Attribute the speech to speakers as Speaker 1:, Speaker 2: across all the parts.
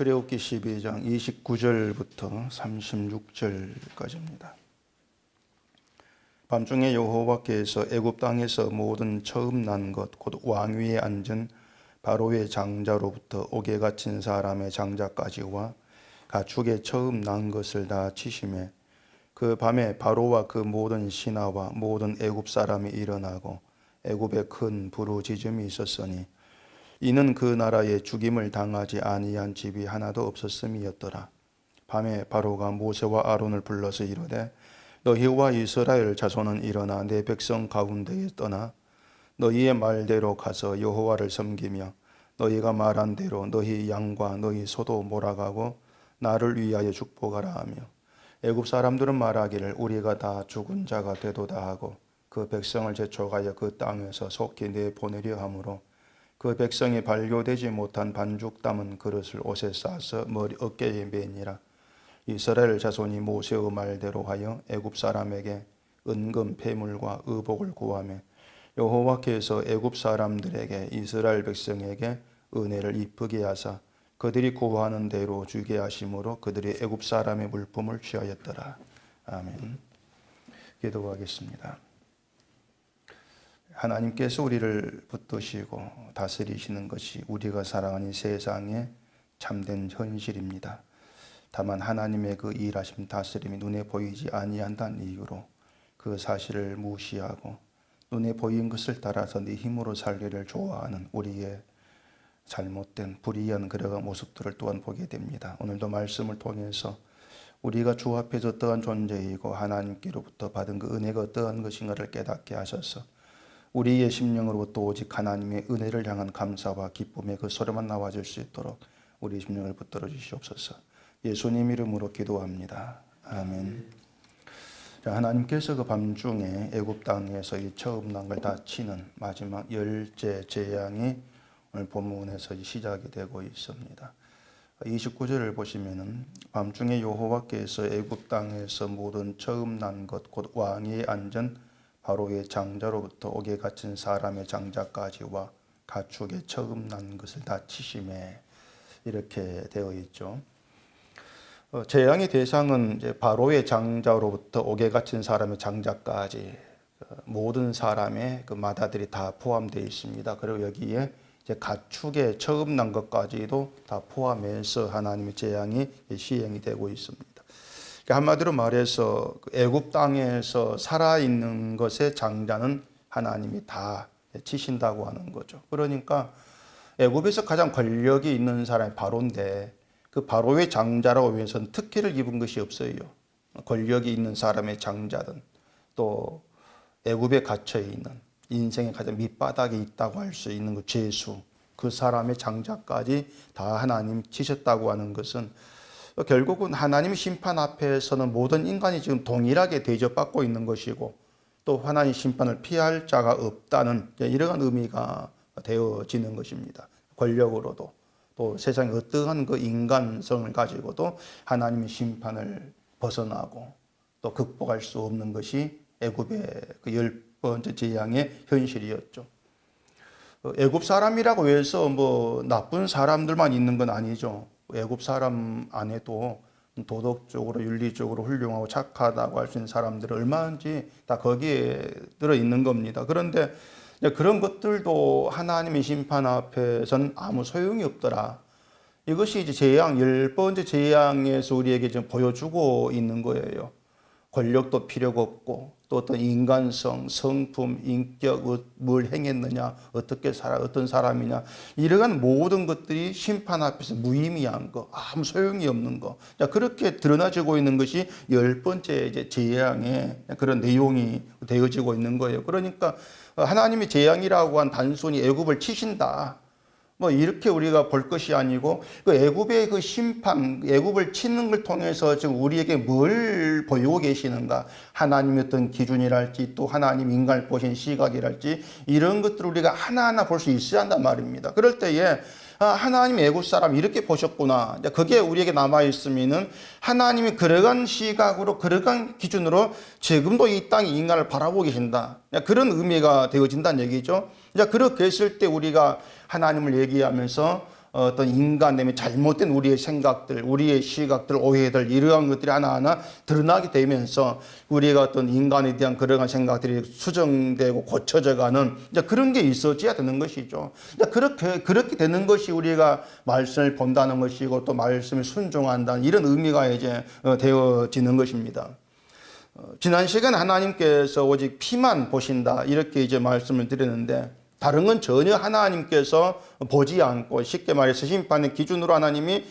Speaker 1: 출애굽기 12장 29절부터 36절까지입니다. 밤중에 여호와께서 애굽 땅에서 모든 처음 난 것 곧 왕위에 앉은 바로의 장자로부터 옥에 갇힌 사람의 장자까지와 가축의 처음 난 것을 다 치심에 그 밤에 바로와 그 모든 신하와 모든 애굽 사람이 일어나고 애굽에 큰 부르짖음이 있었으니 이는 그 나라에 죽임을 당하지 아니한 집이 하나도 없었음이었더라. 밤에 바로가 모세와 아론을 불러서 이르되 너희와 이스라엘 자손은 일어나 내 백성 가운데에 떠나 너희의 말대로 가서 여호와를 섬기며 너희가 말한 대로 너희 양과 너희 소도 몰아가고 나를 위하여 축복하라 하며 애굽 사람들은 말하기를 우리가 다 죽은 자가 되도다 하고 그 백성을 재촉하여 그 땅에서 속히 내보내려 하므로 그 백성이 발교되지 못한 반죽 담은 그릇을 옷에 싸서 머리 어깨에 매니라. 이스라엘 자손이 모세의 말대로 하여 애굽 사람에게 은금 폐물과 의복을 구하며 여호와께서 애굽 사람들에게 이스라엘 백성에게 은혜를 입히게 하사 그들이 구하는 대로 주게 하심으로 그들이 애굽 사람의 물품을 취하였더라. 아멘. 기도하겠습니다. 하나님께서 우리를 붙드시고 다스리시는 것이 우리가 살아가는 세상의 참된 현실입니다. 다만 하나님의 그 일하심 다스림이 눈에 보이지 아니한다는 이유로 그 사실을 무시하고 눈에 보인 것을 따라서 네 힘으로 살기를 좋아하는 우리의 잘못된 불의한 그러한 모습들을 또한 보게 됩니다. 오늘도 말씀을 통해서 우리가 주 앞에서 어떠한 존재이고 하나님께로부터 받은 그 은혜가 어떠한 것인가를 깨닫게 하셔서 우리의 심령으로부터 오직 하나님의 은혜를 향한 감사와 기쁨의 그 소리만 나와줄 수 있도록 우리 심령을 붙들어 주시옵소서. 예수님 이름으로 기도합니다. 아멘. 자, 하나님께서 그 밤중에 애굽 땅에서 이 처음 난 걸 다 치는 마지막 열째 재앙이 오늘 본문에서 시작이 되고 있습니다. 29절을 보시면은 밤중에 여호와께서 애굽 땅에서 모든 처음 난 것 곧 왕위에 앉은 바로의 장자로부터 옥에 갇힌 사람의 장자까지와 가축의 처음 난 것을 다 치심에 이렇게 되어 있죠. 재앙의 대상은 이제 바로의 장자로부터 옥에 갇힌 사람의 장자까지 모든 사람의 그 마다들이 다 포함되어 있습니다. 그리고 여기에 이제 가축의 처음 난 것까지도 다 포함해서 하나님의 재앙이 시행이 되고 있습니다. 한마디로 말해서 애굽 땅에서 살아있는 것의 장자는 하나님이 다 치신다고 하는 거죠. 그러니까 애굽에서 가장 권력이 있는 사람이 바로인데 그 바로의 장자라고 해서는 특혜를 입은 것이 없어요. 권력이 있는 사람의 장자든 또 애굽에 갇혀 있는 인생의 가장 밑바닥에 있다고 할 수 있는 그 죄수 그 사람의 장자까지 다 하나님 치셨다고 하는 것은 결국은 하나님 심판 앞에서는 모든 인간이 지금 동일하게 대접받고 있는 것이고 또 하나님 심판을 피할 자가 없다는 이러한 의미가 되어지는 것입니다. 권력으로도 또 세상의 어떠한 그 인간성을 가지고도 하나님의 심판을 벗어나고 또 극복할 수 없는 것이 애굽의 그 10번째 재앙의 현실이었죠. 애굽 사람이라고 해서 뭐 나쁜 사람들만 있는 건 아니죠. 애굽 사람 안에도 도덕적으로 윤리적으로 훌륭하고 착하다고 할 수 있는 사람들은 얼마든지 다 거기에 들어 있는 겁니다. 그런데 그런 것들도 하나님의 심판 앞에서는 아무 소용이 없더라. 이것이 이제 재앙, 10번째 재앙에서 우리에게 좀 보여주고 있는 거예요. 권력도 필요가 없고 또 어떤 인간성, 성품, 인격, 뭘 행했느냐, 어떻게 살아, 어떤 사람이냐 이러한 모든 것들이 심판 앞에서 무의미한 거, 아무 소용이 없는 거. 그렇게 드러나지고 있는 것이 10번째 이제 재앙의 그런 내용이 되어지고 있는 거예요. 그러니까 하나님의 재앙이라고 한 단순히 애굽을 치신다. 뭐 이렇게 우리가 볼 것이 아니고 그 애굽의 그 심판, 애굽을 치는 걸 통해서 지금 우리에게 뭘 보이고 계시는가? 하나님의 어떤 기준이랄지 또 하나님 인간을 보신 시각이랄지 이런 것들을 우리가 하나하나 볼 수 있어야 한단 말입니다. 그럴 때에 하나님 애굽 사람 이렇게 보셨구나. 그게 우리에게 남아 있으면은 하나님이 그러한 시각으로 그러한 기준으로 지금도 이 땅의 인간을 바라보고 계신다. 그런 의미가 되어진다는 얘기죠. 그렇게 했을 때 우리가 하나님을 얘기하면서 어떤 인간됨의 잘못된 우리의 생각들, 우리의 시각들, 오해들 이러한 것들이 하나하나 드러나게 되면서 우리가 어떤 인간에 대한 그러한 생각들이 수정되고 고쳐져가는 이제 그런 게 있어져야 되는 것이죠. 이제 그렇게 되는 것이 우리가 말씀을 본다는 것이고 또 말씀을 순종한다는 이런 의미가 이제 되어지는 것입니다. 지난 시간 하나님께서 오직 피만 보신다 이렇게 이제 말씀을 드렸는데 다른 건 전혀 하나님께서 보지 않고 쉽게 말해서 심판의 기준으로 하나님이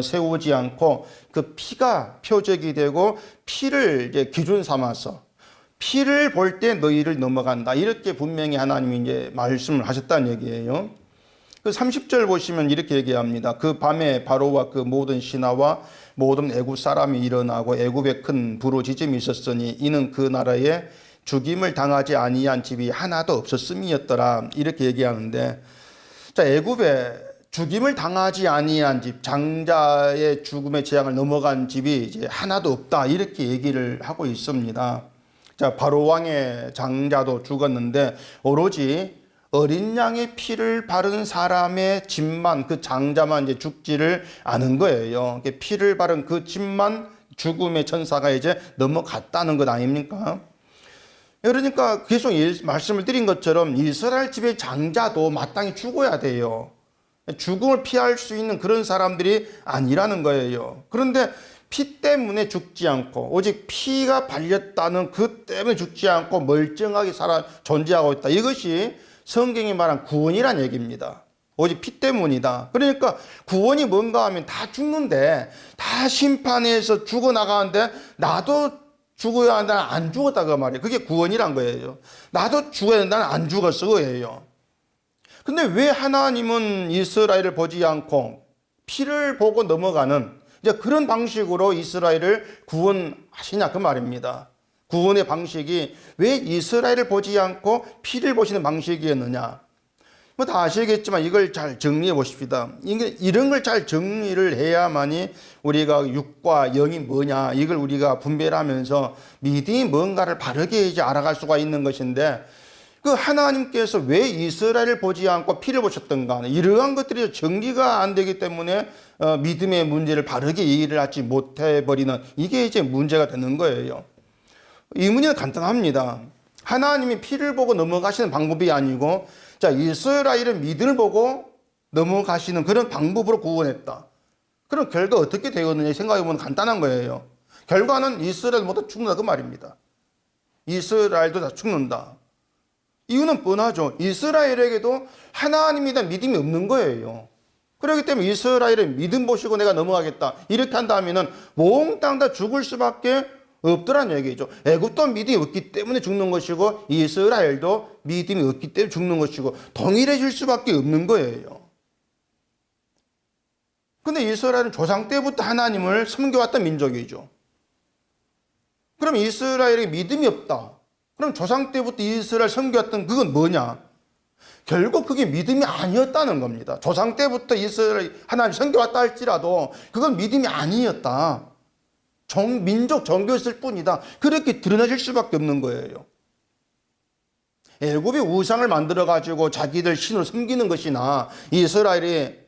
Speaker 1: 세우지 않고 그 피가 표적이 되고 피를 이제 기준 삼아서 피를 볼 때 너희를 넘어간다 이렇게 분명히 하나님이 이제 말씀을 하셨다는 얘기예요. 그 30절 보시면 이렇게 얘기합니다. 그 밤에 바로와 그 모든 신하와 모든 애굽 사람이 일어나고 애굽에 큰 부르짖음이 있었으니 이는 그 나라에 죽임을 당하지 아니한 집이 하나도 없었음이었더라 이렇게 얘기하는데, 자, 애굽에 죽임을 당하지 아니한 집, 장자의 죽음의 재앙을 넘어간 집이 이제 하나도 없다 이렇게 얘기를 하고 있습니다. 자, 바로 왕의 장자도 죽었는데 오로지 어린 양의 피를 바른 사람의 집만, 그 장자만 이제 죽지를 않은 거예요. 피를 바른 그 집만 죽음의 천사가 이제 넘어갔다는 것 아닙니까? 그러니까 계속 말씀을 드린 것처럼 이스라엘 집의 장자도 마땅히 죽어야 돼요. 죽음을 피할 수 있는 그런 사람들이 아니라는 거예요. 그런데 피 때문에 죽지 않고 오직 피가 발렸다는 그 때문에 죽지 않고 멀쩡하게 존재하고 있다. 이것이 성경이 말한 구원이란 얘기입니다. 오직 피 때문이다. 그러니까 구원이 뭔가 하면 다 죽는데 다 심판에서 죽어나가는데 나도 죽어야 한다, 안 죽었다 그 말이에요. 그게 구원이란 거예요. 나도 죽어야 한다, 안 죽었어 그거예요. 근데 왜 하나님은 이스라엘을 보지 않고 피를 보고 넘어가는 이제 그런 방식으로 이스라엘을 구원하시냐 그 말입니다. 구원의 방식이 왜 이스라엘을 보지 않고 피를 보시는 방식이었느냐. 뭐 다 아시겠지만 이걸 잘 정리해 보십시다. 이런 걸 잘 정리를 해야만이 우리가 육과 영이 뭐냐 이걸 우리가 분별을 하면서 믿음이 뭔가를 바르게 이제 알아갈 수가 있는 것인데, 그 하나님께서 왜 이스라엘을 보지 않고 피를 보셨던가 이러한 것들이 정리가 안 되기 때문에 믿음의 문제를 바르게 이해를 하지 못해 버리는 이게 이제 문제가 되는 거예요. 이 문제는 간단합니다. 하나님이 피를 보고 넘어가시는 방법이 아니고, 자, 이스라엘은 믿음을 보고 넘어가시는 그런 방법으로 구원했다. 그럼 결과 어떻게 되었느냐 생각해보면 간단한 거예요. 결과는 이스라엘 모두 죽는다 그 말입니다. 이스라엘도 다 죽는다. 이유는 뻔하죠. 이스라엘에게도 하나님에 대한 믿음이 없는 거예요. 그렇기 때문에 이스라엘의 믿음 보시고 내가 넘어가겠다 이렇게 한다면 몽땅 다 죽을 수밖에 없더란 얘기죠. 애굽도 믿음이 없기 때문에 죽는 것이고 이스라엘도 믿음이 없기 때문에 죽는 것이고 동일해질 수밖에 없는 거예요. 근데 이스라엘은 조상 때부터 하나님을 섬겨왔던 민족이죠. 그럼 이스라엘에 믿음이 없다. 그럼 조상 때부터 이스라엘 섬겨왔던 그건 뭐냐? 결국 그게 믿음이 아니었다는 겁니다. 조상 때부터 이스라엘 하나님 섬겨왔다 할지라도 그건 믿음이 아니었다. 민족 종교였을 뿐이다. 그렇게 드러나질 수밖에 없는 거예요. 애굽이 우상을 만들어가지고 자기들 신을 섬기는 것이나 이스라엘이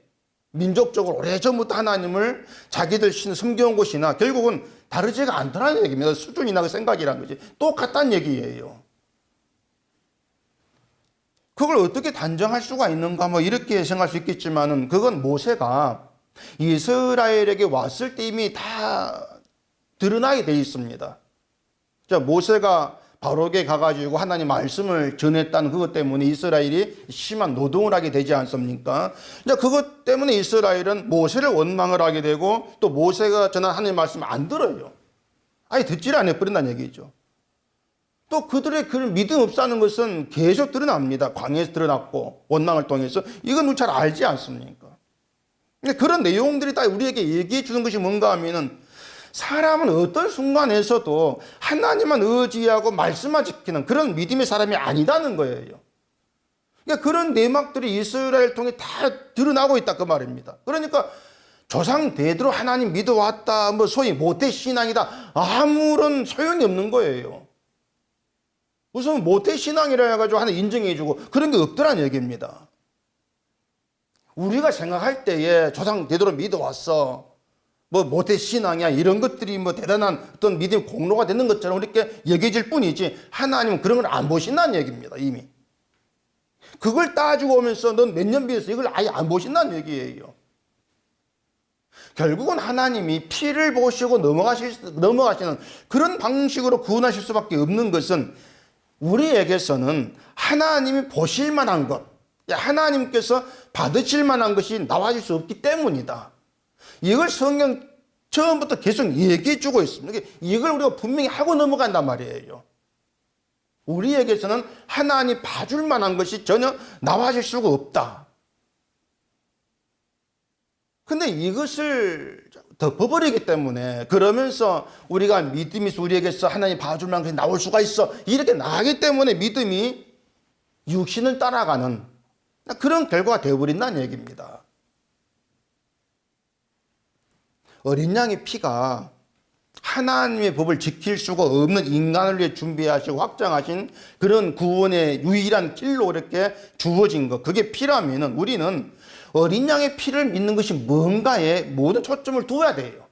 Speaker 1: 민족적으로 오래전부터 하나님을 자기들 신을 섬겨온 것이나 결국은 다르지가 않다는 얘기입니다. 수준이나 그 생각이라는 거지. 똑같다는 얘기예요. 그걸 어떻게 단정할 수가 있는가 뭐 이렇게 생각할 수 있겠지만은 그건 모세가 이스라엘에게 왔을 때 이미 다 드러나게 되어 있습니다. 자, 모세가 바로에게 가가지고 하나님 말씀을 전했다는 그것 때문에 이스라엘이 심한 노동을 하게 되지 않습니까? 자, 그것 때문에 이스라엘은 모세를 원망을 하게 되고 또 모세가 전한 하나님 말씀을 안 들어요. 아예 듣지를 않아 버린다는 얘기죠. 또 그들의 그 믿음 없다는 것은 계속 드러납니다. 광야에서 드러났고 원망을 통해서 이건 우리 잘 알지 않습니까? 근데 그런 내용들이 다 우리에게 얘기해 주는 것이 뭔가 하면은 사람은 어떤 순간에서도 하나님만 의지하고 말씀만 지키는 그런 믿음의 사람이 아니다는 거예요. 그러니까 그런 내막들이 이스라엘 통해 다 드러나고 있다 그 말입니다. 그러니까 조상 대대로 하나님 믿어왔다, 뭐 소위 모태 신앙이다, 아무런 소용이 없는 거예요. 무슨 모태 신앙이라 해가지고 하나 인정해주고 그런 게 없더란 얘기입니다. 우리가 생각할 때에 조상 대대로 믿어왔어. 뭐 모태 신앙이야 이런 것들이 뭐 대단한 어떤 믿음의 공로가 되는 것처럼 이렇게 여겨질 뿐이지 하나님은 그런 걸 안 보신다는 얘기입니다. 이미 그걸 따지고 오면서 넌 몇 년 믿었어 이걸 아예 안 보신다는 얘기예요. 결국은 하나님이 피를 보시고 넘어가시는 그런 방식으로 구원하실 수밖에 없는 것은 우리에게서는 하나님이 보실 만한 것, 하나님께서 받으실 만한 것이 나와질 수 없기 때문이다. 이걸 성경 처음부터 계속 얘기해 주고 있습니다. 이걸 우리가 분명히 하고 넘어간단 말이에요. 우리에게서는 하나님 봐줄 만한 것이 전혀 나와질 수가 없다. 근데 이것을 덮어버리기 때문에 그러면서 우리가 믿음이 우리에게서 하나님 봐줄 만한 것이 나올 수가 있어. 이렇게 나가기 때문에 믿음이 육신을 따라가는 그런 결과가 되어버린다는 얘기입니다. 어린 양의 피가 하나님의 법을 지킬 수가 없는 인간을 위해 준비하시고 확장하신 그런 구원의 유일한 길로 이렇게 주어진 것, 그게 피라면은 우리는 어린 양의 피를 믿는 것이 뭔가에 모든 초점을 두어야 돼요.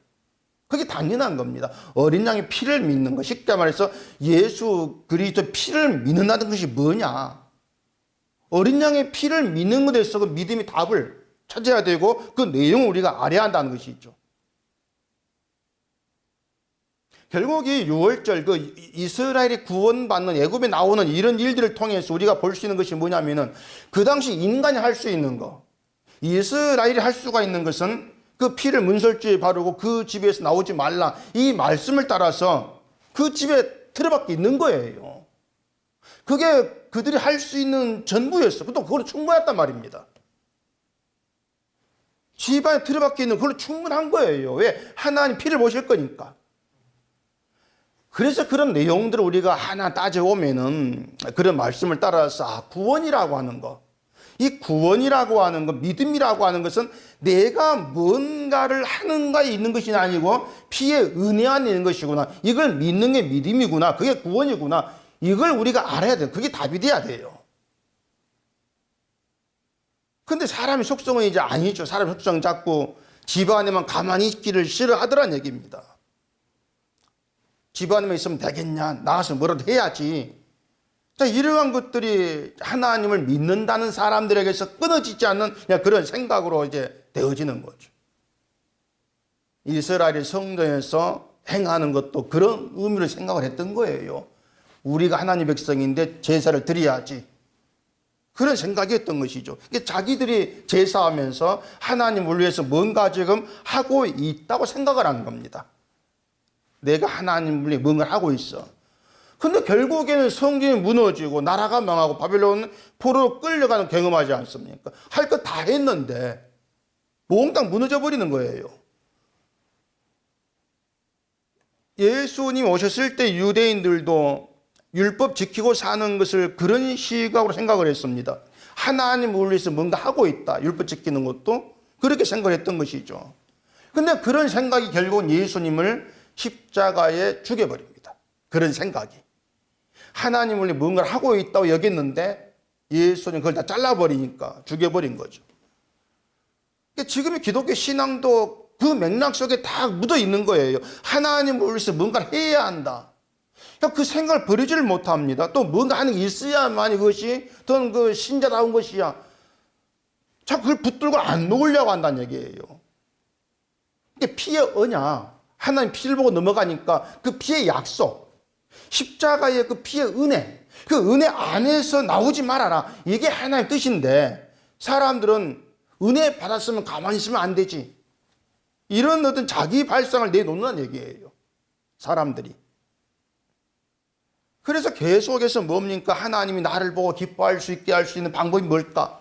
Speaker 1: 그게 당연한 겁니다. 어린 양의 피를 믿는 것, 쉽게 말해서 예수 그리스도의 피를 믿는다는 것이 뭐냐? 어린 양의 피를 믿는 것에 대해서 그 믿음이 답을 찾아야 되고 그 내용을 우리가 알아야 한다는 것이 있죠. 결국 이 6월절 그 이스라엘이 구원받는 애굽에 나오는 이런 일들을 통해서 우리가 볼 수 있는 것이 뭐냐면은 그 당시 인간이 할 수 있는 거, 이스라엘이 할 수가 있는 것은 그 피를 문설주에 바르고 그 집에서 나오지 말라 이 말씀을 따라서 그 집에 들어밖에 있는 거예요. 그게 그들이 할 수 있는 전부였어. 또 그걸로 충분했단 말입니다. 집안에 들어밖에 있는 그걸로 충분한 거예요. 왜? 하나님 피를 보실 거니까. 그래서 그런 내용들을 우리가 하나 따져오면은 그런 말씀을 따라서 구원이라고 하는 거, 이 구원이라고 하는 것, 믿음이라고 하는 것은 내가 뭔가를 하는 가에 있는 것이 아니고 피의 은혜 안에 있는 것이구나. 이걸 믿는 게 믿음이구나. 그게 구원이구나. 이걸 우리가 알아야 돼요. 그게 답이 돼야 돼요. 근데 사람의 속성은 이제 아니죠. 사람의 속성은 자꾸 집안에만 가만히 있기를 싫어하더란 얘기입니다. 집안에만 있으면 되겠냐? 나가서 뭐라도 해야지. 자, 이러한 것들이 하나님을 믿는다는 사람들에게서 끊어지지 않는 그런 생각으로 이제 되어지는 거죠. 이스라엘의 성전에서 행하는 것도 그런 의미로 생각을 했던 거예요. 우리가 하나님 백성인데 제사를 드려야지. 그런 생각이었던 것이죠. 자기들이 제사하면서 하나님을 위해서 뭔가 지금 하고 있다고 생각을 한 겁니다. 내가 하나님을 위해 뭔가를 하고 있어. 근데 결국에는 성전이 무너지고 나라가 망하고 바벨론 포로로 끌려가는 경험하지 않습니까? 할 것 다 했는데 몽땅 무너져 버리는 거예요. 예수님 오셨을 때 유대인들도 율법 지키고 사는 것을 그런 시각으로 생각을 했습니다. 하나님을 위해서 뭔가 하고 있다. 율법 지키는 것도 그렇게 생각을 했던 것이죠. 근데 그런 생각이 결국은 예수님을 십자가에 죽여버립니다. 그런 생각이. 하나님을 위해 뭔가를 하고 있다고 여겼는데 예수님 그걸 다 잘라버리니까 죽여버린 거죠. 지금의 기독교 신앙도 그 맥락 속에 다 묻어 있는 거예요. 하나님을 위해서 뭔가를 해야 한다. 그 생각을 버리지를 못합니다. 또 뭔가 하는 게 있어야만 그것이 더 그 신자다운 것이야. 자꾸 그걸 붙들고 안 놓으려고 한다는 얘기예요. 피의 언약, 하나님 피를 보고 넘어가니까 그 피의 약속, 십자가의 그 피의 은혜, 그 은혜 안에서 나오지 말아라. 이게 하나님 뜻인데 사람들은 은혜 받았으면 가만히 있으면 안 되지. 이런 어떤 자기 발상을 내놓는 얘기예요. 사람들이. 그래서 계속해서 뭡니까? 하나님이 나를 보고 기뻐할 수 있게 할 수 있는 방법이 뭘까?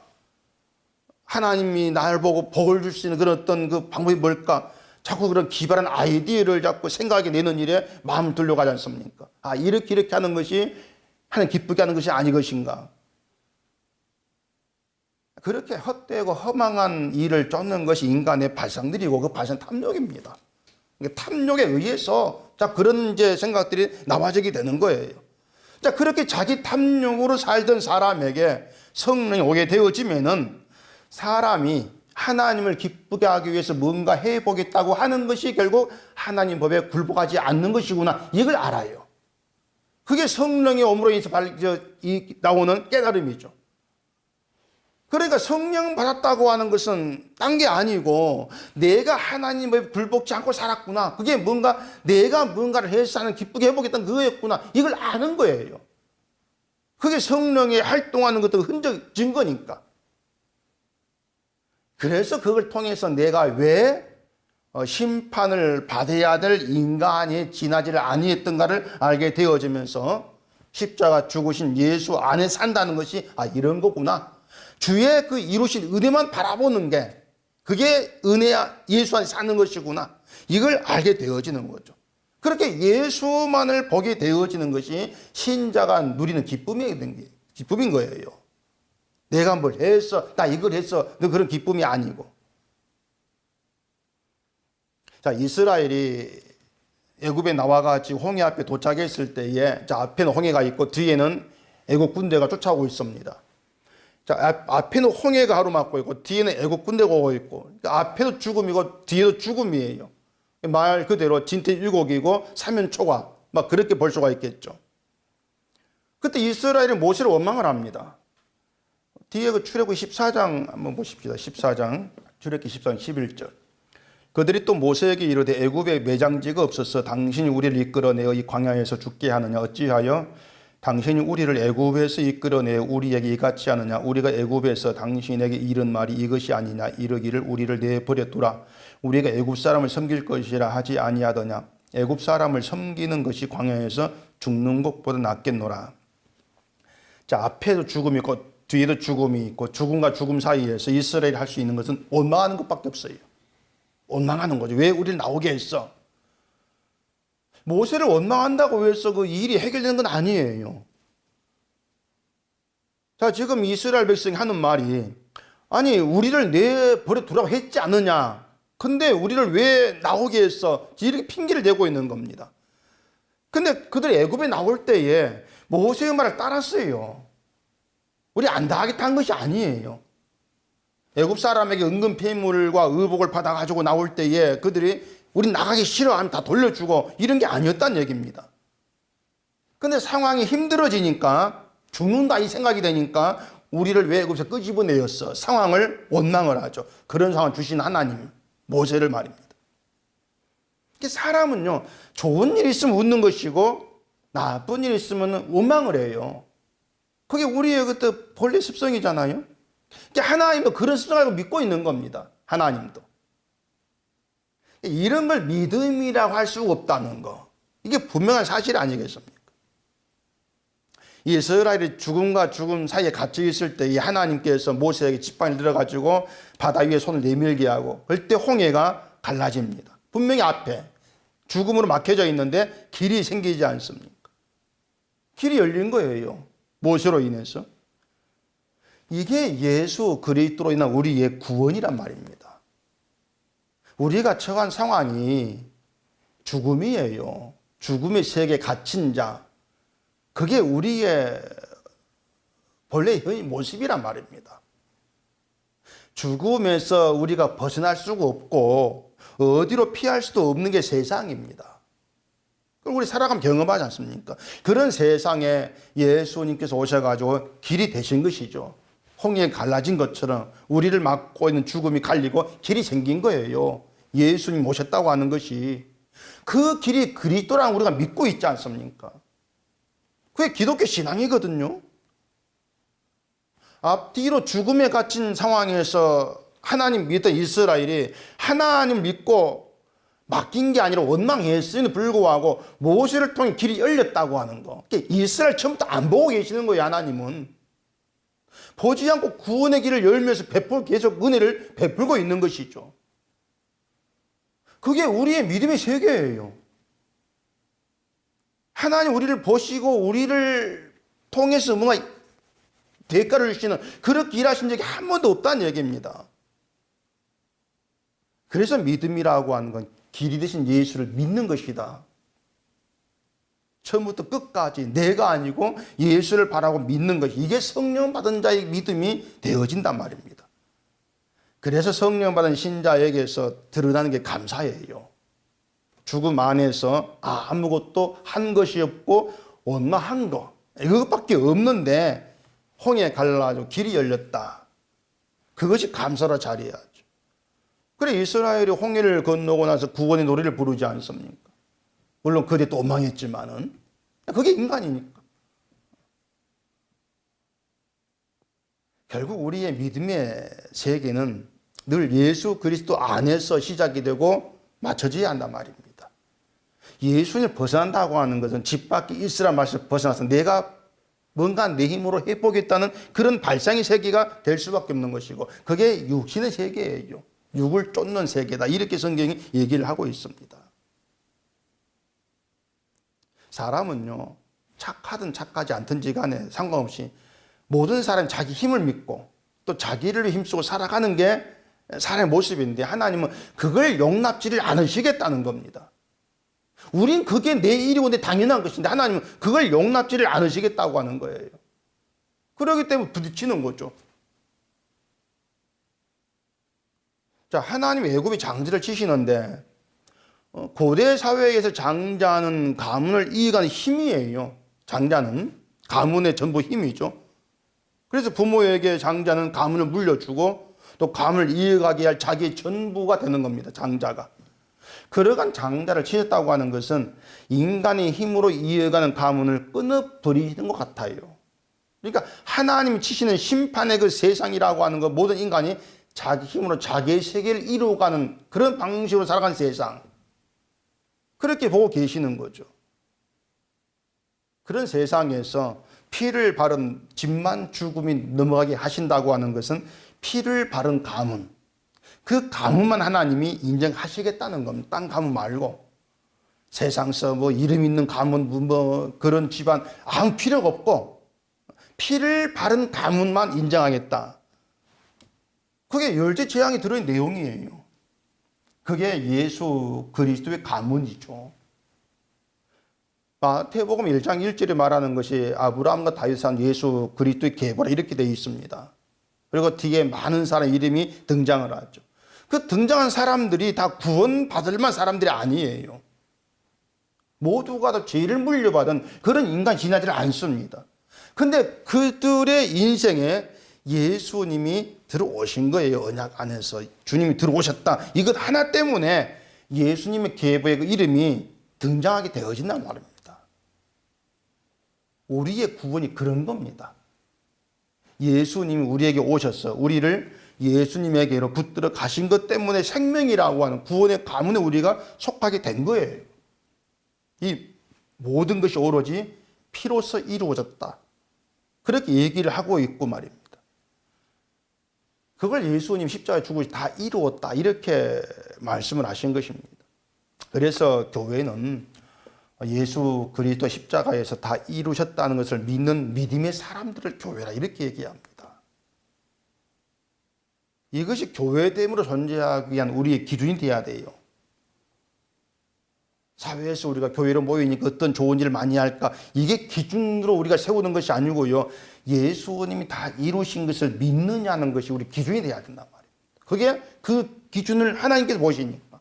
Speaker 1: 하나님이 나를 보고 복을 줄 수 있는 그런 어떤 그 방법이 뭘까? 자꾸 그런 기발한 아이디어를 자꾸 생각해 내는 일에 마음을 돌려가지 않습니까? 이렇게 하는 것이 하나님 기쁘게 하는 것이 아니 것인가? 그렇게 헛되고 허망한 일을 쫓는 것이 인간의 발상들이고 그 발상 탐욕입니다. 탐욕에 의해서 그런 이제 생각들이 나와지게 되는 거예요. 자, 그렇게 자기 탐욕으로 살던 사람에게 성령이 오게 되어지면은 사람이 하나님을 기쁘게 하기 위해서 뭔가 해보겠다고 하는 것이 결국 하나님 법에 굴복하지 않는 것이구나, 이걸 알아요. 그게 성령의 om으로 인해서 나오는 깨달음이죠. 그러니까 성령 받았다고 하는 것은 딴 게 아니고 내가 하나님의 굴복지 않고 살았구나, 그게 뭔가 내가 뭔가를 해서 하는 기쁘게 해보겠다는 그거였구나, 이걸 아는 거예요. 그게 성령의 활동하는 것도 흔적 증거니까. 그래서 그걸 통해서 내가 왜 심판을 받아야 될 인간이 지나지를 아니했던가를 알게 되어지면서 십자가 죽으신 예수 안에 산다는 것이 이런 거구나, 주의 그 이루신 은혜만 바라보는 게 그게 은혜야, 예수 안에 사는 것이구나, 이걸 알게 되어지는 거죠. 그렇게 예수만을 보게 되어지는 것이 신자가 누리는 기쁨인 거예요. 내가 뭘 했어, 나 이걸 했어, 그런 기쁨이 아니고. 자, 이스라엘이 애굽에 나와가지고 홍해 앞에 도착했을 때에, 자, 앞에는 홍해가 있고 뒤에는 애굽 군대가 쫓아오고 있습니다. 자, 앞에는 홍해가 가로막고 있고 뒤에는 애굽 군대가 오고 있고, 그러니까 앞에도 죽음이고 뒤에도 죽음이에요. 말 그대로 진퇴유곡이고 사면초가, 막 그렇게 볼 수가 있겠죠. 그때 이스라엘이 모세를 원망을 합니다. 뒤에 그 출애굽기 14장 한번 보십시다. 14장, 출애굽기 14장 11절. 그들이 또 모세에게 이르되 애굽에 매장지가 없어서 당신이 우리를 이끌어내어 이 광야에서 죽게 하느냐, 어찌하여 당신이 우리를 애굽에서 이끌어내어 우리에게 이같이 하느냐, 우리가 애굽에서 당신에게 이른 말이 이것이 아니냐, 이르기를 우리를 내버려두라, 우리가 애굽 사람을 섬길 것이라 하지 아니하더냐, 애굽 사람을 섬기는 것이 광야에서 죽는 것보다 낫겠노라. 자, 앞에도 죽음이 있고 뒤에도 죽음이 있고, 죽음과 죽음 사이에서 이스라엘이 할 수 있는 것은 원망하는 것밖에 없어요. 원망하는 거죠. 왜 우리를 나오게 했어? 모세를 원망한다고 해서 그 일이 해결되는 건 아니에요. 자, 지금 이스라엘 백성이 하는 말이, 아니 우리를 내버려 두라고 했지 않느냐, 근데 우리를 왜 나오게 했어, 이렇게 핑계를 대고 있는 겁니다. 근데 그들이 애굽에 나올 때에 모세의 말을 따랐어요. 우리 안 당하겠다 한 것이 아니에요. 애굽 사람에게 은근 폐물과 의복을 받아가지고 나올 때에 그들이 우리 나가기 싫어하면 다 돌려주고 이런 게 아니었다는 얘기입니다. 근데 상황이 힘들어지니까, 죽는다 이 생각이 되니까 우리를 왜 애굽에서 끄집어내었어, 상황을 원망을 하죠. 그런 상황을 주신 하나님, 모세를 말입니다. 사람은요, 좋은 일 있으면 웃는 것이고 나쁜 일 있으면 원망을 해요. 그게 우리의 그때 본래 습성이잖아요. 하나님도 그런 습성을 믿고 있는 겁니다. 하나님도. 이런 걸 믿음이라고 할 수 없다는 거, 이게 분명한 사실 아니겠습니까? 이스라엘이 죽음과 죽음 사이에 갇혀 있을 때 이 하나님께서 모세에게 지팡이를 들어가지고 바다 위에 손을 내밀게 하고, 그때 홍해가 갈라집니다. 분명히 앞에 죽음으로 막혀져 있는데 길이 생기지 않습니까? 길이 열린 거예요, 모세로 인해서. 이게 예수 그리스도로 인한 우리의 구원이란 말입니다. 우리가 처한 상황이 죽음이에요. 죽음의 세계에 갇힌 자, 그게 우리의 본래의 모습이란 말입니다. 죽음에서 우리가 벗어날 수가 없고 어디로 피할 수도 없는 게 세상입니다. 우리 살아가면 경험하지 않습니까? 그런 세상에 예수님께서 오셔가지고 길이 되신 것이죠. 홍해 갈라진 것처럼 우리를 막고 있는 죽음이 갈리고 길이 생긴 거예요. 예수님 오셨다고 하는 것이. 그 길이 그리스도라는 우리가 믿고 있지 않습니까? 그게 기독교 신앙이거든요. 앞뒤로 죽음에 갇힌 상황에서 하나님 믿던 이스라엘이 하나님 믿고 맡긴 게 아니라 원망했음에도 불구하고 모세를 통해 길이 열렸다고 하는 거. 이스라엘 처음부터 안 보고 계시는 거예요. 하나님은 보지 않고 구원의 길을 열면서 계속 은혜를 베풀고 있는 것이죠. 그게 우리의 믿음의 세계예요. 하나님 우리를 보시고 우리를 통해서 뭔가 대가를 주시는, 그렇게 일하신 적이 한 번도 없다는 얘기입니다. 그래서 믿음이라고 하는 건 길이 되신 예수를 믿는 것이다. 처음부터 끝까지 내가 아니고 예수를 바라고 믿는 것, 이게 성령 받은 자의 믿음이 되어진단 말입니다. 그래서 성령 받은 신자에게서 드러나는 게 감사예요. 죽음 안에서 아무것도 한 것이 없고 원망한 거 이것밖에 없는데 홍해 갈라져 길이 열렸다. 그것이 감사로 자리해야죠. 그래 이스라엘이 홍해를 건너고 나서 구원의 노래를 부르지 않습니까? 물론 그때 또 원망했지만은 그게 인간이니까. 결국 우리의 믿음의 세계는 늘 예수 그리스도 안에서 시작이 되고 맞춰져야 한단 말입니다. 예수님을 벗어난다고 하는 것은 집 밖에 있으란 말씀을 벗어나서 내가 뭔가 내 힘으로 해보겠다는 그런 발상의 세계가 될 수밖에 없는 것이고 그게 육신의 세계예요. 육을 쫓는 세계다. 이렇게 성경이 얘기를 하고 있습니다. 사람은요, 착하든 착하지 않든지 간에 상관없이 모든 사람이 자기 힘을 믿고 또 자기를 힘쓰고 살아가는 게 사람의 모습인데 하나님은 그걸 용납지를 않으시겠다는 겁니다. 우린 그게 내 일이고 내 당연한 것인데 하나님은 그걸 용납지를 않으시겠다고 하는 거예요. 그렇기 때문에 부딪히는 거죠. 자, 하나님이 애굽에 장자를 치시는데 고대 사회에서 장자는 가문을 이어가는 힘이에요. 장자는 가문의 전부 힘이죠. 그래서 부모에게 장자는 가문을 물려주고 또 가문을 이어가게 할 자기의 전부가 되는 겁니다. 장자가. 그러한 장자를 치셨다고 하는 것은 인간의 힘으로 이어가는 가문을 끊어버리는 것 같아요. 그러니까 하나님이 치시는 심판의 그 세상이라고 하는 것, 모든 인간이 자기 힘으로 자기의 세계를 이루어가는 그런 방식으로 살아가는 세상. 그렇게 보고 계시는 거죠. 그런 세상에서 피를 바른 집만 죽음이 넘어가게 하신다고 하는 것은 피를 바른 가문, 그 가문만 하나님이 인정하시겠다는 겁니다. 딴 가문 말고 세상서 뭐 이름 있는 가문 뭐 그런 집안 아무 필요가 없고 피를 바른 가문만 인정하겠다. 그게 열제 재앙이 들어있는 내용이에요. 그게 예수 그리스도의 가문이죠. 마태복음 1장 1절에 말하는 것이 아브라함과 다윗이 한 예수 그리스도의 계보라 이렇게 되어 있습니다. 그리고 뒤에 많은 사람 이름이 등장을 하죠. 그 등장한 사람들이 다 구원받을 만한 사람들이 아니에요. 모두가 다 죄를 물려받은 그런 인간 지나지를 않습니다. 근데 그들의 인생에 예수님이 들어오신 거예요. 언약 안에서 주님이 들어오셨다. 이것 하나 때문에 예수님의 계보의 그 이름이 등장하게 되어진단 말입니다. 우리의 구원이 그런 겁니다. 예수님이 우리에게 오셔서 우리를 예수님에게로 붙들어 가신 것 때문에 생명이라고 하는 구원의 가문에 우리가 속하게 된 거예요. 이 모든 것이 오로지 피로서 이루어졌다. 그렇게 얘기를 하고 있고 말입니다. 그걸 예수님 십자가에 죽으시 다 이루었다. 이렇게 말씀을 하신 것입니다. 그래서 교회는 예수 그리스도 십자가에서 다 이루셨다는 것을 믿는 믿음의 사람들을 교회라 이렇게 얘기합니다. 이것이 교회됨으로 존재하기 위한 우리의 기준이 되어야 돼요. 사회에서 우리가 교회로 모이니까 어떤 좋은 일을 많이 할까? 이게 기준으로 우리가 세우는 것이 아니고요. 예수님이 다 이루신 것을 믿느냐는 것이 우리 기준이 되어야 된단 말이에요. 그게 그 기준을 하나님께서 보시니까.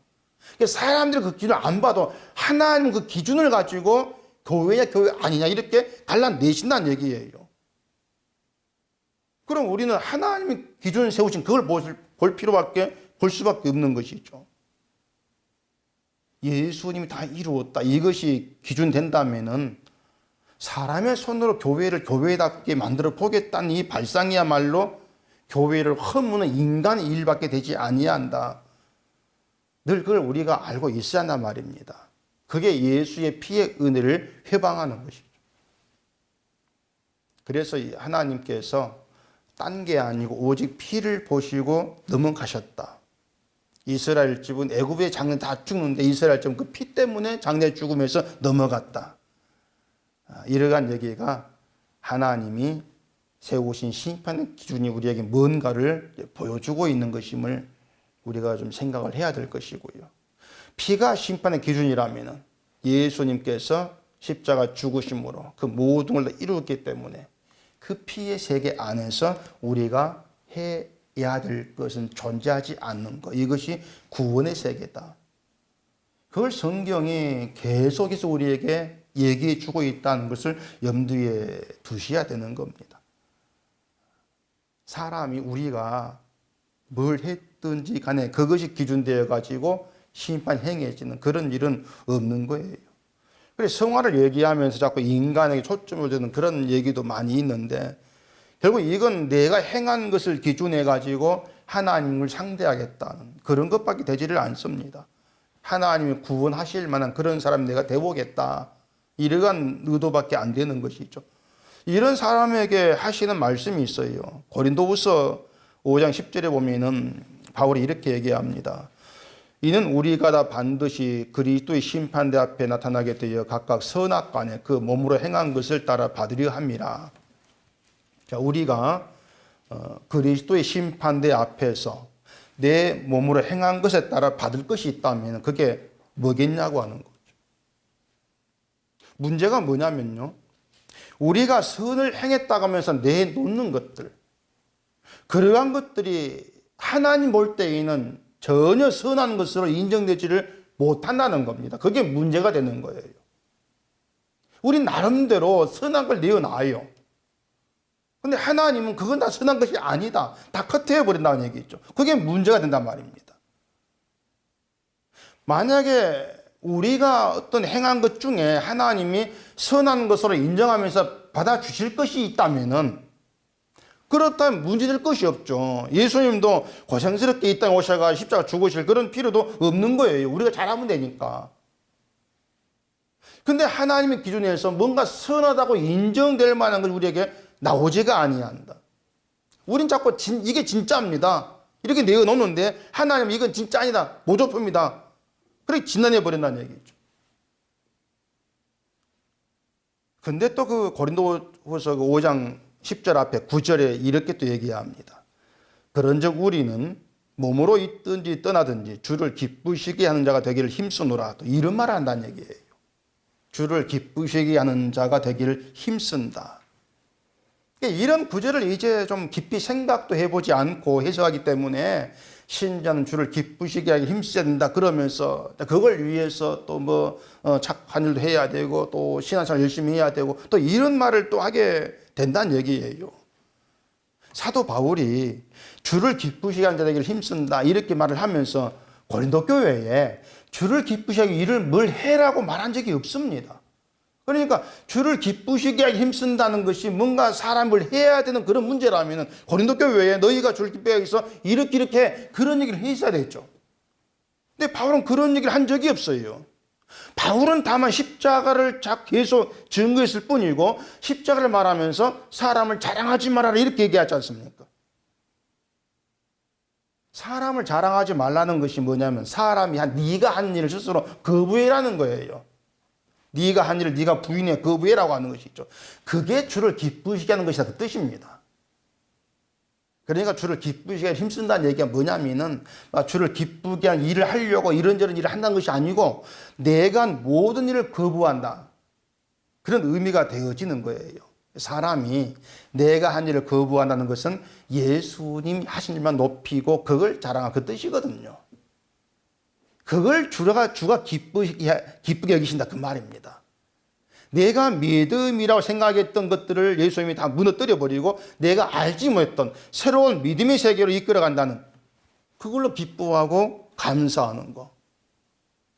Speaker 1: 사람들이 그 기준을 안 봐도 하나님 그 기준을 가지고 교회야 교회 아니냐 이렇게 갈라내신다는 얘기예요. 그럼 우리는 하나님이 기준을 세우신 그걸 볼 수밖에 없는 것이죠. 예수님이 다 이루었다. 이것이 기준 된다면은 사람의 손으로 교회를 교회답게 만들어 보겠다는 이 발상이야말로 교회를 허무는 인간의 일밖에 되지 아니한다. 늘 그걸 우리가 알고 있어야 한단 말입니다. 그게 예수의 피의 은혜를 회방하는 것이죠. 그래서 하나님께서 딴 게 아니고 오직 피를 보시고 넘어가셨다. 이스라엘 집은 애굽의 장래 다 죽는데 이스라엘 집은 그 피 때문에 장래 죽음에서 넘어갔다. 이러한 얘기가 하나님이 세우신 심판의 기준이 우리에게 뭔가를 보여주고 있는 것임을 우리가 좀 생각을 해야 될 것이고요. 피가 심판의 기준이라면 예수님께서 십자가 죽으심으로 그 모든 걸 다 이루었기 때문에 그 피의 세계 안에서 우리가 될 것은 존재하지 않는 것. 이것이 구원의 세계다. 그걸 성경이 계속해서 우리에게 얘기해 주고 있다는 것을 염두에 두셔야 되는 겁니다. 사람이 우리가 뭘 했든지 간에 그것이 기준되어 가지고 심판 행해지는 그런 일은 없는 거예요. 그래서 성화를 얘기하면서 자꾸 인간에게 초점을 두는 그런 얘기도 많이 있는데 결국 이건 내가 행한 것을 기준해 가지고 하나님을 상대하겠다는 그런 것밖에 되지를 않습니다. 하나님이 구원하실 만한 그런 사람 내가 되보겠다. 이러한 의도밖에 안 되는 것이죠. 이런 사람에게 하시는 말씀이 있어요. 고린도후서 5장 10절에 보면은 바울이 이렇게 얘기합니다. 이는 우리가 다 반드시 그리스도의 심판대 앞에 나타나게 되어 각각 선악간에 그 몸으로 행한 것을 따라 받으려 함이라. 자, 우리가 그리스도의 심판대 앞에서 내 몸으로 행한 것에 따라 받을 것이 있다면 그게 뭐겠냐고 하는 거죠. 문제가 뭐냐면요. 우리가 선을 행했다고 하면서 내놓는 것들, 그러한 것들이 하나님 볼 때에는 전혀 선한 것으로 인정되지를 못한다는 겁니다. 그게 문제가 되는 거예요. 우리 나름대로 선한 걸 내어놔요. 근데 하나님은 그건 다 선한 것이 아니다. 다 커트해 버린다는 얘기죠. 그게 문제가 된단 말입니다. 만약에 우리가 어떤 행한 것 중에 하나님이 선한 것으로 인정하면서 받아주실 것이 있다면은 그렇다면 문제될 것이 없죠. 예수님도 고생스럽게 이 땅에 오셔가 십자가 죽으실 그런 필요도 없는 거예요. 우리가 잘하면 되니까. 근데 하나님의 기준에서 뭔가 선하다고 인정될 만한 걸 우리에게 나오지가 아니한다. 우린 자꾸 이게 진짜입니다. 이렇게 내어놓는데 하나님은 이건 진짜 아니다. 모조품이다. 그렇게 진단해 버린다는 얘기죠. 근데 또 그 고린도후서 5장 10절 앞에 9절에 이렇게 또 얘기합니다. 그런즉 우리는 몸으로 있든지 떠나든지 주를 기쁘시게 하는 자가 되기를 힘쓰노라. 또 이런 말을 한다는 얘기예요. 주를 기쁘시게 하는 자가 되기를 힘쓴다. 이런 구절을 이제 좀 깊이 생각도 해보지 않고 해석하기 때문에 신자는 주를 기쁘시게 하기 힘써야 된다 그러면서 그걸 위해서 또 뭐 착한 일도 해야 되고 또 신앙생활 열심히 해야 되고 또 이런 말을 또 하게 된다는 얘기예요. 사도 바울이 주를 기쁘시게 하는 자 되기를 힘쓴다 이렇게 말을 하면서 고린도 교회에 주를 기쁘시게 하기 일을 뭘 해라고 말한 적이 없습니다. 그러니까 주를 기쁘시게 하기 힘쓴다는 것이 뭔가 사람을 해야 되는 그런 문제라면 고린도 교회에 너희가 주를 기쁘게 하기 위해서 이렇게 그런 얘기를 했어야 됐죠. 근데 바울은 그런 얘기를 한 적이 없어요. 바울은 다만 십자가를 계속 증거했을 뿐이고 십자가를 말하면서 사람을 자랑하지 말아라 이렇게 얘기하지 않습니까? 사람을 자랑하지 말라는 것이 뭐냐면 사람이 네가 한 일을 스스로 거부해라는 거예요. 네가 한 일을 네가 부인해 거부해라고 하는 것이죠. 그게 주를 기쁘시게 하는 것이다 그 뜻입니다. 그러니까 주를 기쁘시게 힘쓴다는 얘기가 뭐냐면은 주를 기쁘게 하는 일을 하려고 이런저런 일을 한다는 것이 아니고 내가 모든 일을 거부한다. 그런 의미가 되어지는 거예요. 사람이 내가 한 일을 거부한다는 것은 예수님이 하신 일만 높이고 그걸 자랑한 그 뜻이거든요. 그걸 주가 기쁘게 여기신다 그 말입니다. 내가 믿음이라고 생각했던 것들을 예수님이 다 무너뜨려 버리고 내가 알지 못했던 새로운 믿음의 세계로 이끌어간다는 그걸로 기뻐하고 감사하는 거.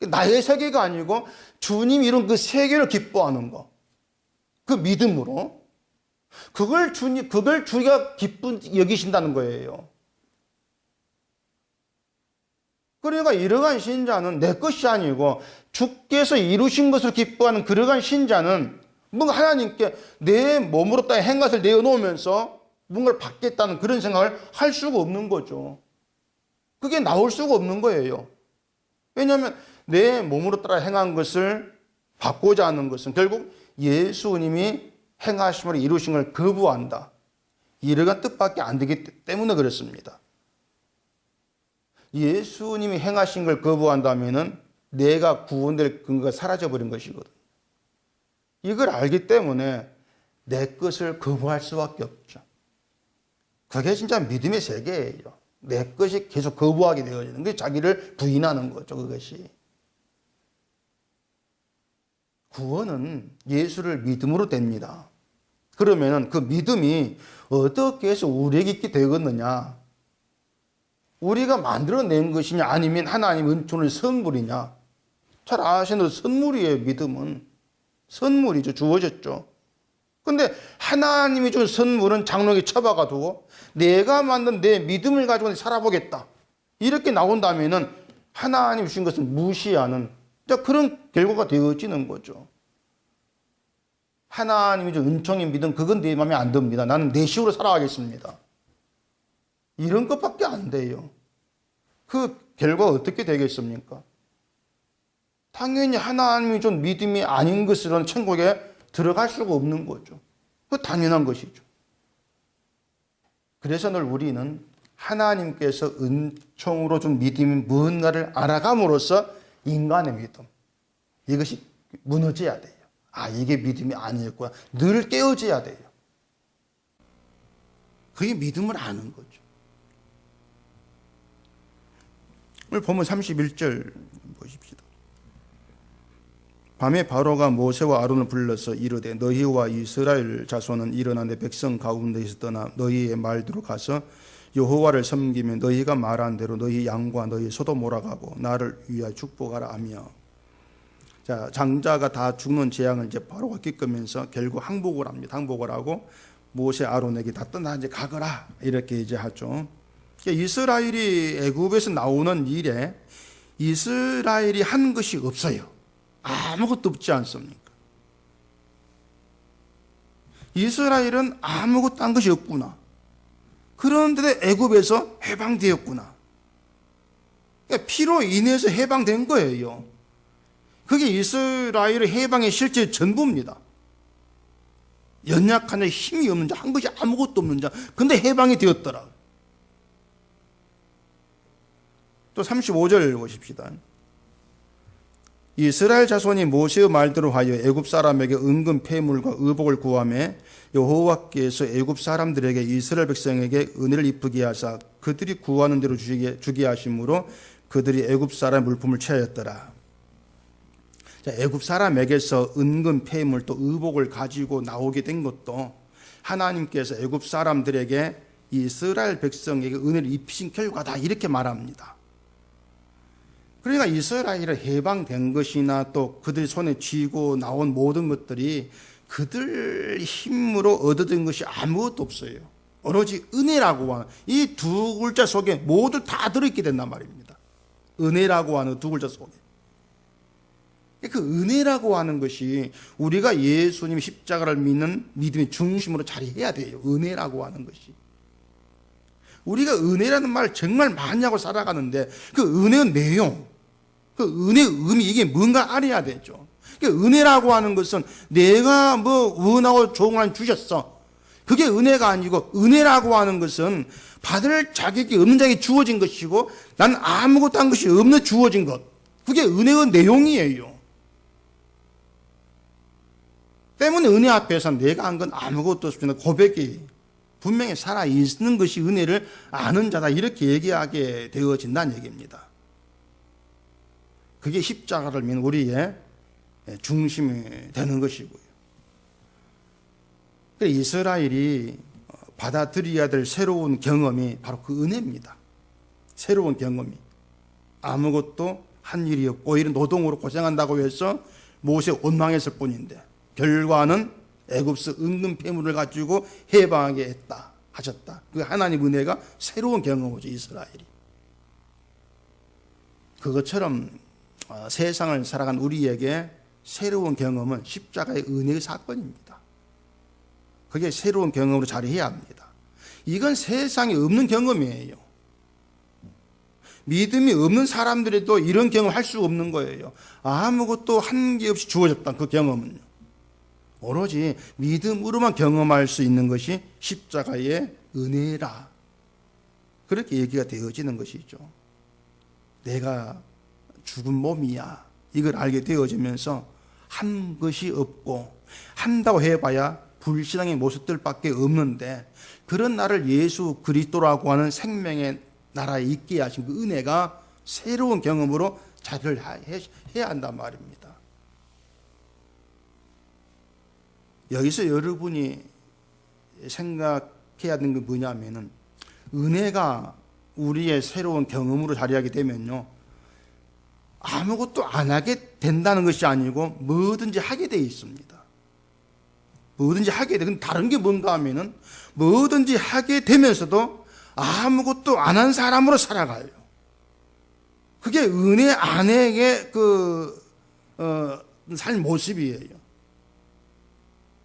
Speaker 1: 나의 세계가 아니고 주님이 이룬 그 세계를 기뻐하는 거. 그 믿음으로 그걸 주가 기쁜 여기신다는 거예요. 그러니까 이러한 신자는 내 것이 아니고 주께서 이루신 것을 기뻐하는 그러한 신자는 뭔가 하나님께 내 몸으로 땅에 행것을 내어놓으면서 뭔가를 받겠다는 그런 생각을 할 수가 없는 거죠. 그게 나올 수가 없는 거예요. 왜냐하면 내 몸으로 따라 행한 것을 받고자 하는 것은 결국 예수님이 행하심으로 이루신 걸 거부한다. 이러한 뜻밖에 안 되기 때문에 그렇습니다. 예수님이 행하신 걸 거부한다면은 내가 구원될 근거가 사라져버린 것이거든. 이걸 알기 때문에 내 것을 거부할 수밖에 없죠. 그게 진짜 믿음의 세계예요. 내 것이 계속 거부하게 되어지는 게 자기를 부인하는 거죠. 그것이. 구원은 예수를 믿음으로 됩니다. 그러면 그 믿음이 어떻게 해서 우리에게 있게 되겠느냐? 우리가 만들어낸 것이냐 아니면 하나님 은총의 선물이냐? 잘 아시는 선물이에요. 믿음은. 선물이죠. 주어졌죠. 근데 하나님이 준 선물은 장로에게 처박아 두고 내가 만든 내 믿음을 가지고 살아보겠다. 이렇게 나온다면은 하나님 주신 것을 무시하는 그런 결과가 되어지는 거죠. 하나님이 준 은총의 믿음, 그건 내 마음에 안 듭니다. 나는 내 식으로 살아가겠습니다. 이런 것밖에 안 돼요. 그 결과가 어떻게 되겠습니까? 당연히 하나님이 준 믿음이 아닌 것으로는 천국에 들어갈 수가 없는 거죠. 그 당연한 것이죠. 그래서 늘 우리는 하나님께서 은총으로 준 믿음이 무언가를 알아감으로써 인간의 믿음, 이것이 무너져야 돼요. 아, 이게 믿음이 아니었구나. 늘 깨어져야 돼요. 그게 믿음을 아는 거죠. 오늘 보면 31절 보십시다. 밤에 바로가 모세와 아론을 불러서 이르되 너희와 이스라엘 자손은 일어나 내 백성 가운데에서 떠나 너희의 말대로 가서 여호와를 섬기면 너희가 말한 대로 너희 양과 너희 소도 몰아가고 나를 위하여 축복하라 하며. 자, 장자가 다 죽는 재앙을 이제 바로가 겪으면서 결국 항복을 합니다. 항복을 하고 모세 아론에게 다 떠나 이제 가거라 이렇게 이제 하죠. 이스라엘이 애굽에서 나오는 일에 이스라엘이 한 것이 없어요. 아무것도 없지 않습니까? 이스라엘은 아무것도 한 것이 없구나. 그런데 애굽에서 해방되었구나. 그러니까 피로 인해서 해방된 거예요. 그게 이스라엘의 해방의 실제 전부입니다. 연약한 자, 힘이 없는 자, 한 것이 아무것도 없는 자, 근데 해방이 되었더라. 또 35절 보십시다. 이스라엘 자손이 모세의 말대로 하여 애굽 사람에게 은근 폐물과 의복을 구하매 여호와께서 애굽 사람들에게 이스라엘 백성에게 은혜를 입히게 하사 그들이 구하는 대로 주게 하심으로 그들이 애굽 사람 물품을 취하였더라. 자, 애굽 사람에게서 은근 폐물 또 의복을 가지고 나오게 된 것도 하나님께서 애굽 사람들에게 이스라엘 백성에게 은혜를 입히신 결과다 이렇게 말합니다. 그러니까 이스라엘이 해방된 것이나 또 그들 손에 쥐고 나온 모든 것들이 그들 힘으로 얻어진 것이 아무것도 없어요. 오로지 은혜라고 하는 이 두 글자 속에 모두 다 들어있게 된단 말입니다. 은혜라고 하는 두 글자 속에. 그 은혜라고 하는 것이 우리가 예수님 십자가를 믿는 믿음의 중심으로 자리해야 돼요. 은혜라고 하는 것이. 우리가 은혜라는 말을 정말 많이 하고 살아가는데 그 은혜의 내용, 그 은혜의 의미 이게 뭔가 알아야 되죠. 그 은혜라고 하는 것은 내가 뭐 원하고 좋은 걸 주셨어. 그게 은혜가 아니고 은혜라고 하는 것은 받을 자격이 없는 자에게 주어진 것이고 난 아무것도 한 것이 없는 주어진 것. 그게 은혜의 내용이에요. 때문에 은혜 앞에서 내가 한 건 아무것도 없습니다. 고백이 분명히 살아있는 것이 은혜를 아는 자다 이렇게 얘기하게 되어진다는 얘기입니다. 그게 십자가를 믿는 우리의 중심이 되는 것이고요. 이스라엘이 받아들여야 될 새로운 경험이 바로 그 은혜입니다. 새로운 경험이. 아무것도 한 일이 없고 오히려 노동으로 고생한다고 해서 모세 원망했을 뿐인데 결과는 애굽서 은근 폐물을 가지고 해방하게 했다 하셨다. 그 하나님 은혜가 새로운 경험이죠. 이스라엘이. 그것처럼 세상을 살아간 우리에게 새로운 경험은 십자가의 은혜의 사건입니다. 그게 새로운 경험으로 자리해야 합니다. 이건 세상에 없는 경험이에요. 믿음이 없는 사람들에도 이런 경험을 할 수 없는 거예요. 아무것도 한 게 없이 주어졌다. 그 경험은요. 오로지 믿음으로만 경험할 수 있는 것이 십자가의 은혜라. 그렇게 얘기가 되어지는 것이죠. 내가 죽은 몸이야. 이걸 알게 되어지면서 한 것이 없고 한다고 해봐야 불신앙의 모습들밖에 없는데 그런 나를 예수 그리스도라고 하는 생명의 나라에 있게 하신 그 은혜가 새로운 경험으로 자리를 해야 한단 말입니다. 여기서 여러분이 생각해야 되는 게 뭐냐면은, 은혜가 우리의 새로운 경험으로 자리하게 되면요, 아무것도 안 하게 된다는 것이 아니고 뭐든지 하게 돼 있습니다. 뭐든지 하게 돼. 근데 다른 게 뭔가 하면은, 뭐든지 하게 되면서도 아무것도 안 한 사람으로 살아가요. 그게 은혜 안에의 삶 모습이에요.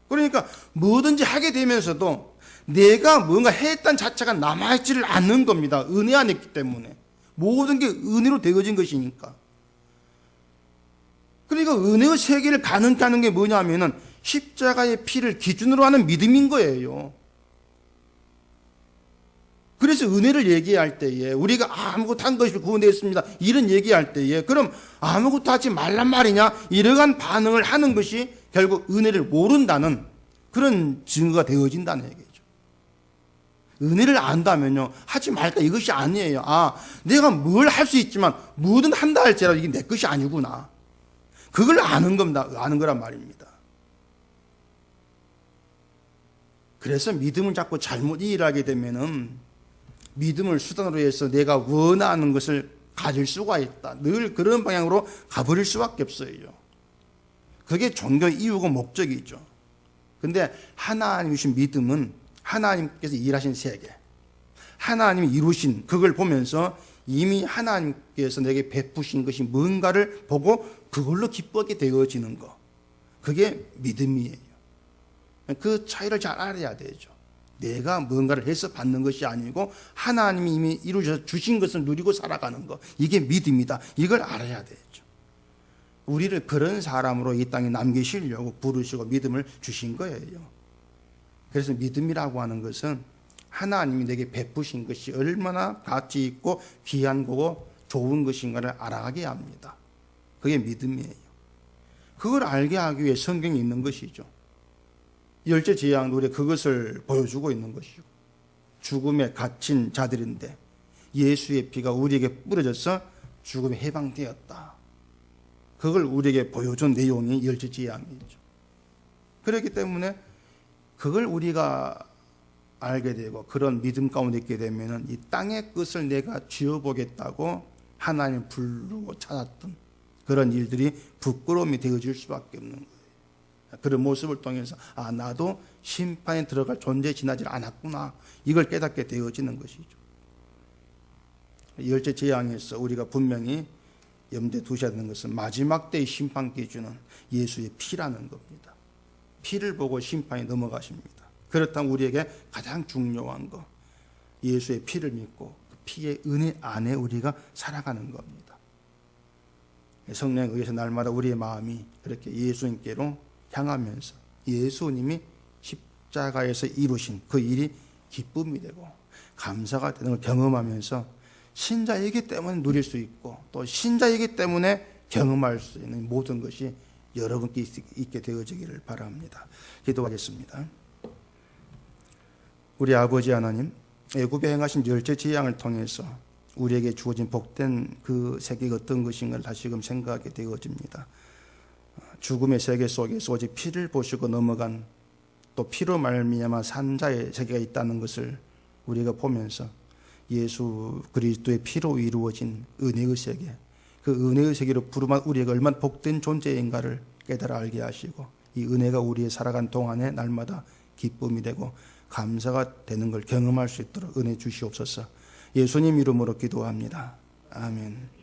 Speaker 1: 그러니까 뭐든지 하게 되면서도 내가 뭔가 했던 자체가 남아있지를 않는 겁니다. 은혜 안에 있기 때문에. 모든 게 은혜로 되어진 것이니까. 그러니까 은혜의 세계를 가능케 하는 게 뭐냐면은 십자가의 피를 기준으로 하는 믿음인 거예요. 그래서 은혜를 얘기할 때에, 우리가 아무것도 한 것이 구원되었습니다, 이런 얘기할 때에, 그럼 아무것도 하지 말란 말이냐, 이러한 반응을 하는 것이 결국 은혜를 모른다는 그런 증거가 되어진다는 얘기죠. 은혜를 안다면요, 하지 말까 이것이 아니에요. 내가 뭘 할 수 있지만 뭐든 한다 할지라도 이게 내 것이 아니구나, 그걸 아는 겁니다. 아는 거란 말입니다. 그래서 믿음을 자꾸 잘못 이해하게 되면은, 믿음을 수단으로 해서 내가 원하는 것을 가질 수가 있다, 늘 그런 방향으로 가버릴 수밖에 없어요. 그게 종교의 이유고 목적이죠. 근데 하나님이 주신 믿음은 하나님께서 일하신 세계, 하나님이 이루신 그걸 보면서 이미 하나님께서 내게 베푸신 것이 뭔가를 보고 그걸로 기쁘게 되어지는 것, 그게 믿음이에요. 그 차이를 잘 알아야 되죠. 내가 뭔가를 해서 받는 것이 아니고 하나님이 이미 이루셔서 주신 것을 누리고 살아가는 것, 이게 믿음이다. 이걸 알아야 되죠. 우리를 그런 사람으로 이 땅에 남기시려고 부르시고 믿음을 주신 거예요. 그래서 믿음이라고 하는 것은 하나님이 내게 베푸신 것이 얼마나 가치 있고 귀한 거고 좋은 것인가를 알아가게 합니다. 그게 믿음이에요. 그걸 알게 하기 위해 성경이 있는 것이죠. 열째 재앙 우리 그것을 보여주고 있는 것이고, 죽음에 갇힌 자들인데 예수의 피가 우리에게 뿌려져서 죽음에 해방되었다, 그걸 우리에게 보여준 내용이 열째 재앙이죠. 그렇기 때문에 그걸 우리가 알게 되고 그런 믿음 가운데 있게 되면은 이 땅의 것을 내가 쥐어보겠다고 하나님 부르고 찾았던 그런 일들이 부끄러움이 되어질 수밖에 없는 거예요. 그런 모습을 통해서 나도 심판에 들어갈 존재에 지나지 않았구나, 이걸 깨닫게 되어지는 것이죠. 열째 재앙에서 우리가 분명히 염두에 두셔야 되는 것은 마지막 때의 심판 기준은 예수의 피라는 겁니다. 피를 보고 심판이 넘어가십니다. 그렇다면 우리에게 가장 중요한 거, 예수의 피를 믿고 그 피의 은혜 안에 우리가 살아가는 겁니다. 성령에 의해서 날마다 우리의 마음이 그렇게 예수님께로 향하면서 예수님이 십자가에서 이루신 그 일이 기쁨이 되고 감사가 되는 걸 경험하면서 신자이기 때문에 누릴 수 있고 또 신자이기 때문에 경험할 수 있는 모든 것이 여러분께 있게 되어지기를 바랍니다. 기도하겠습니다. 우리 아버지 하나님, 애굽에 행하신 열째 재앙을 통해서 우리에게 주어진 복된 그 세계가 어떤 것인가를 다시금 생각하게 되어집니다. 죽음의 세계 속에서 오직 피를 보시고 넘어간, 또 피로 말미암아 산 자의 세계가 있다는 것을 우리가 보면서 예수 그리스도의 피로 이루어진 은혜의 세계, 그 은혜의 세계로 부르면 우리가 얼마나 복된 존재인가를 깨달아 알게 하시고, 이 은혜가 우리의 살아간 동안에 날마다 기쁨이 되고 감사가 되는 걸 경험할 수 있도록 은혜 주시옵소서. 예수님 이름으로 기도합니다. 아멘.